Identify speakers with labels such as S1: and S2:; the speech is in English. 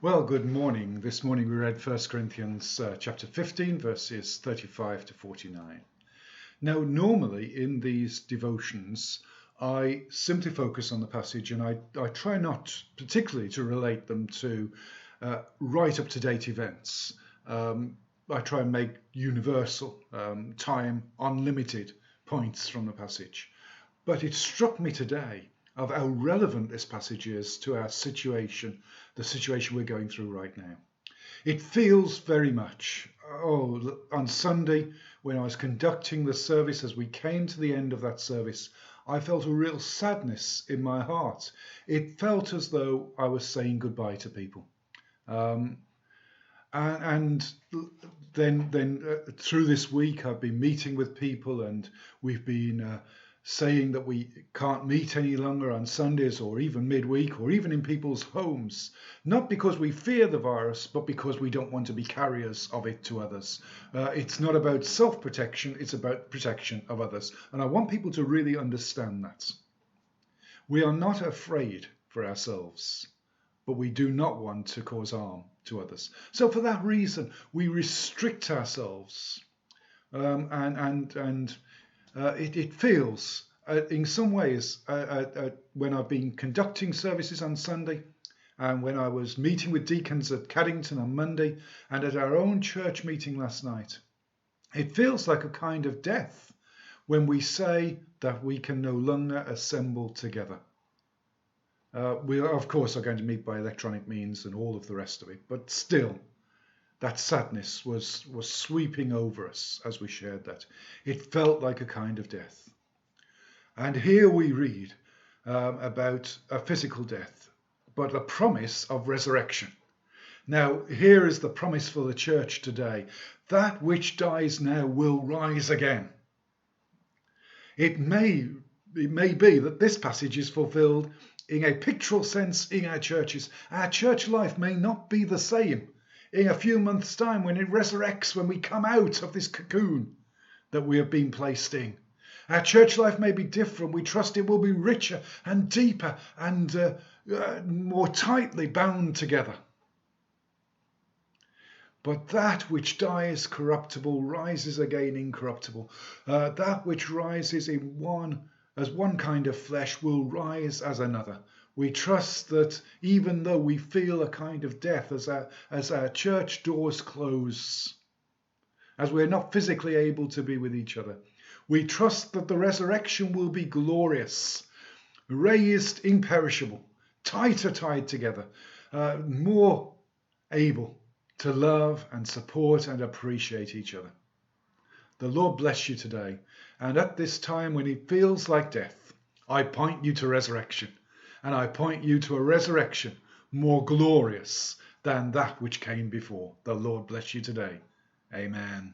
S1: Well, good morning. This morning we read 1 Corinthians chapter 15, verses 35 to 49. Now, normally in these devotions, I simply focus on the passage and I try not particularly to relate them to right up to date events. I try and make universal, time unlimited points from the passage. But it struck me today of how relevant this passage is to our situation, the situation we're going through right now. It feels very much, on Sunday when I was conducting the service, as we came to the end of that service, I felt a real sadness in my heart. It felt as though I was saying goodbye to people. And then through this week, I've been meeting with people and we've been saying that we can't meet any longer on Sundays or even midweek or even in people's homes, not because we fear the virus, but because we don't want to be carriers of it to others. It's not about self-protection, it's about protection of others. And I want people to really understand that. We are not afraid for ourselves, but we do not want to cause harm to others. So for that reason, we restrict ourselves. It feels, in some ways, when I've been conducting services on Sunday, and when I was meeting with deacons at Caddington on Monday, and at our own church meeting last night, it feels like a kind of death when we say that we can no longer assemble together. We, of course, are going to meet by electronic means and all of the rest of it, but still, that sadness was sweeping over us as we shared that. It felt like a kind of death. And here we read about a physical death, but a promise of resurrection. Now, here is the promise for the church today. That which dies now will rise again. It may be that this passage is fulfilled in a pictorial sense in our churches. Our church life may not be the same in a few months' time when it resurrects, when we come out of this cocoon that we have been placed in. Our church life may be different. We trust it will be richer and deeper and more tightly bound together. But that which dies corruptible rises again incorruptible. That which rises as one kind of flesh will rise as another. We trust that even though we feel a kind of death as our church doors close, as we're not physically able to be with each other, we trust that the resurrection will be glorious, raised imperishable, tighter tied together, more able to love and support and appreciate each other. The Lord bless you today. And at this time when it feels like death, I point you to resurrection. And I point you to a resurrection more glorious than that which came before. The Lord bless you today. Amen.